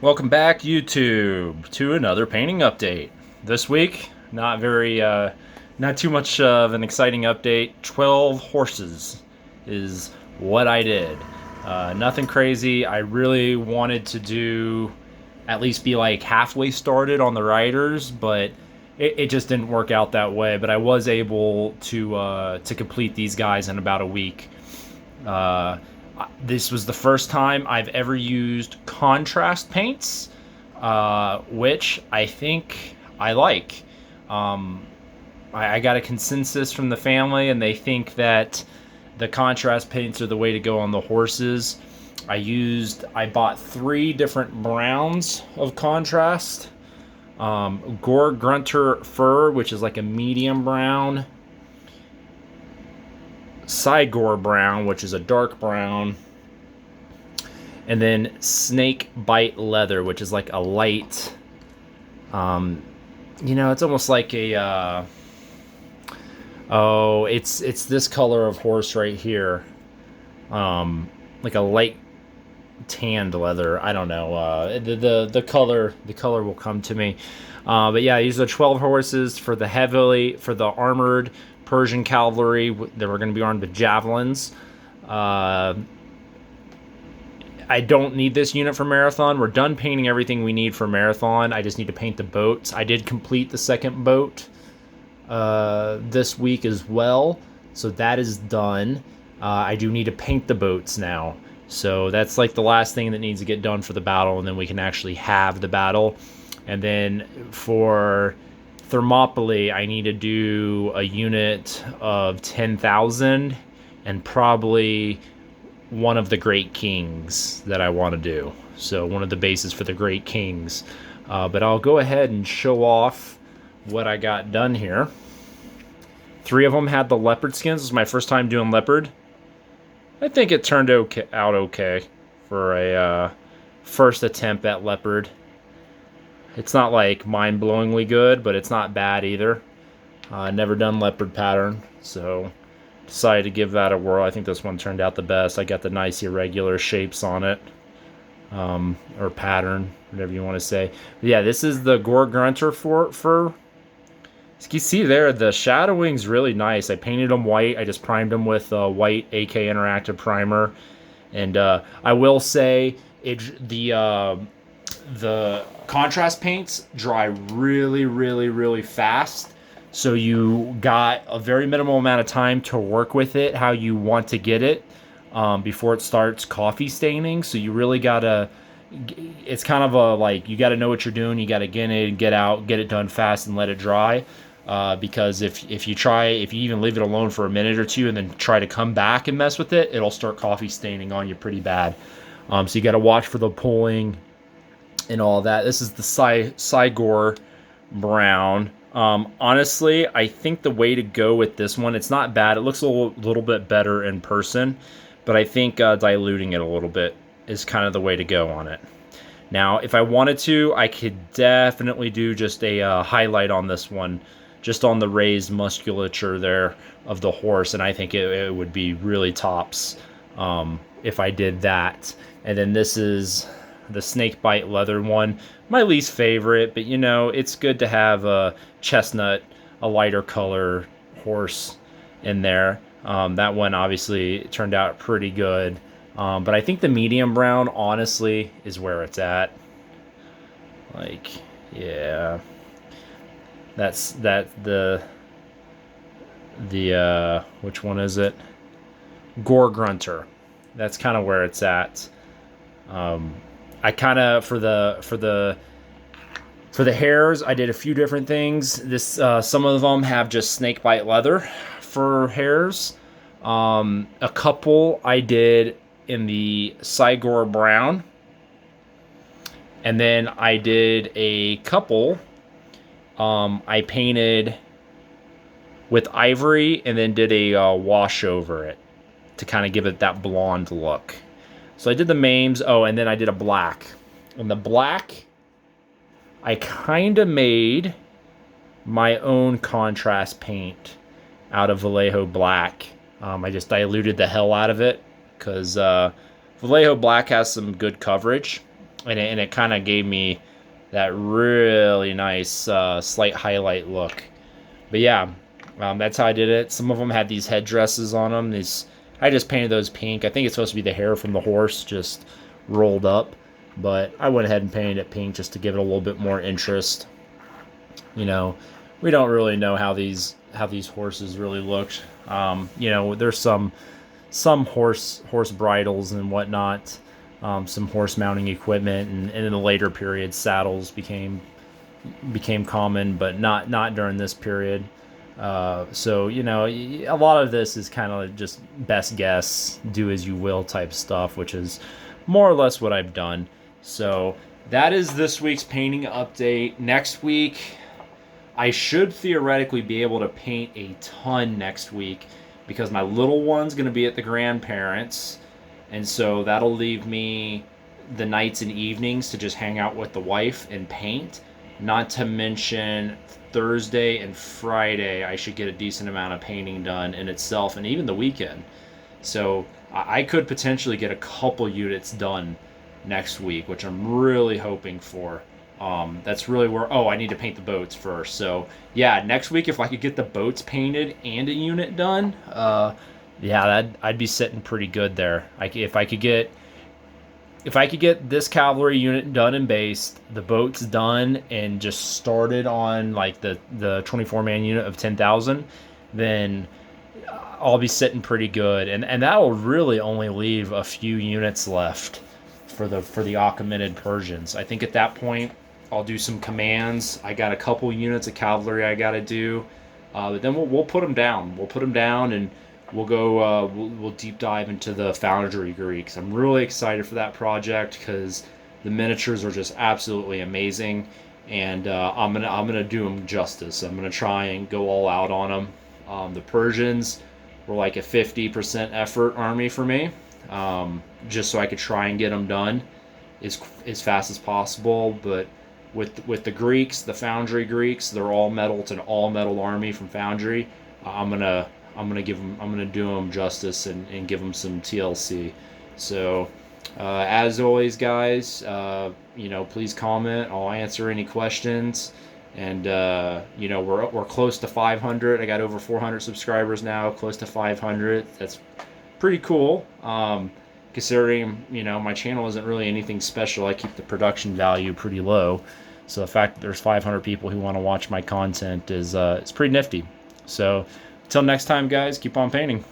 Welcome back, YouTube, to another painting update. This week, not too much of an exciting update. 12 horses is what I did. Nothing crazy. I really wanted to do at least be like halfway started on the riders, but it just didn't work out that way. But I was able to complete these guys in about a week. Uh, this was the first time I've ever used contrast paints, which I think I like. Um, I got a consensus from the family, and they think that the contrast paints are the way to go on the horses. I bought three different browns of contrast. Gore Grunter Fur, which is like a medium brown. Sigor Brown, which is a dark brown, and then Snake Bite Leather, which is like a light. It's almost like a. It's this color of horse right here, like a light tanned leather. I don't know. The color will come to me. But yeah, these are 12 horses for the armored Persian cavalry that were going to be armed with javelins. I don't need this unit for marathon. We're done painting everything we need for marathon. I just need to paint the boats. I did complete the second boat this week as well, so that is done. I do need to paint the boats now. So that's like the last thing that needs to get done for the battle, and then we can actually have the battle. And then for Thermopylae, I need to do a unit of 10,000 and probably one of the Great Kings that I want to do. So one of the bases for the Great Kings. But I'll go ahead and show off what I got done here. Three of them had the leopard skins. This is my first time doing leopard. I think it turned out okay for a first attempt at leopard. It's not like mind-blowingly good, but it's not bad either. Never done leopard pattern, so decided to give that a whirl. I think this one turned out the best. I got the nice irregular shapes on it, or pattern, whatever you want to say. But yeah, this is the Gore Grunter fur. As you see there, the shadowing's really nice. I painted them white. I just primed them with white AK Interactive primer. And I will say, the contrast paints dry really, really, really fast. So you got a very minimal amount of time to work with it how you want to get it before it starts coffee staining. So you really gotta, it's kind of a like, you gotta know what you're doing. You gotta get in, get out, get it done fast and let it dry. Because if you even leave it alone for a minute or two and then try to come back and mess with it, it'll start coffee staining on you pretty bad. So you got to watch for the pulling and all that. This is the Sigor Brown. Honestly, I think the way to go with this one, it's not bad. It looks a little bit better in person, but I think diluting it a little bit is kind of the way to go on it. Now, if I wanted to, I could definitely do just a highlight on this one, just on the raised musculature there of the horse, and I think it would be really tops if I did that. And then this is the snake bite leather one, my least favorite, but it's good to have a chestnut, a lighter color horse in there. That one obviously turned out pretty good, but I think the medium brown honestly is where it's at. Like, yeah, that's the which one is it? Gore Grunter. That's kind of where it's at. I kind of for the hairs, I did a few different things. Some of them have just snake bite leather for hairs. A couple I did in the Sigor Brown, and then I did a couple. I painted with ivory and then did a wash over it to kind of give it that blonde look. So I did the mames. Oh, and then I did a black. And the black, I kind of made my own contrast paint out of Vallejo black. I just diluted the hell out of it because Vallejo black has some good coverage. and it kind of gave me that really nice slight highlight look. But yeah, that's how I did it. Some of them had these headdresses on them. I just painted those pink. I think it's supposed to be the hair from the horse just rolled up, but I went ahead and painted it pink just to give it a little bit more interest. You know, we don't really know how these horses really looked. You know, there's some horse bridles and whatnot, some horse mounting equipment, and in the later period, saddles became common, but not during this period. So you know, a lot of this is kind of just best guess, do as you will type stuff, which is more or less what I've done. So that is this week's painting update. Next week, I should theoretically be able to paint a ton next week because my little one's going to be at the grandparents, and so that'll leave me the nights and evenings to just hang out with the wife and paint. Not to mention Thursday and Friday, I should get a decent amount of painting done in itself, and even the weekend. So I could potentially get a couple units done next week, which I'm really hoping for. That's really where, I need to paint the boats first. So yeah, next week if I could get the boats painted and a unit done, yeah, I'd be sitting pretty good there. If I could get this cavalry unit done and based, the boats done, and just started on like the 24-man unit of 10,000, then I'll be sitting pretty good, and that will really only leave a few units left for the Achaemenid Persians. I think at that point I'll do some commands. I got a couple units of cavalry I got to do, but then we'll put them down. We'll put them down, and we'll go. We'll deep dive into the Foundry Greeks. I'm really excited for that project because the miniatures are just absolutely amazing, and I'm gonna do them justice. I'm gonna try and go all out on them. The Persians were like a 50% effort army for me, just so I could try and get them done as fast as possible. But with the Greeks, the Foundry Greeks, they're all metal. It's an all metal army from Foundry. I'm gonna do them justice and give them some TLC. So as always, guys, please comment. I'll answer any questions. And we're close to 500. I got over 400 subscribers now, close to 500. That's pretty cool. Considering my channel isn't really anything special. I keep the production value pretty low, so the fact that there's 500 people who want to watch my content is it's pretty nifty. So until next time, guys, keep on painting.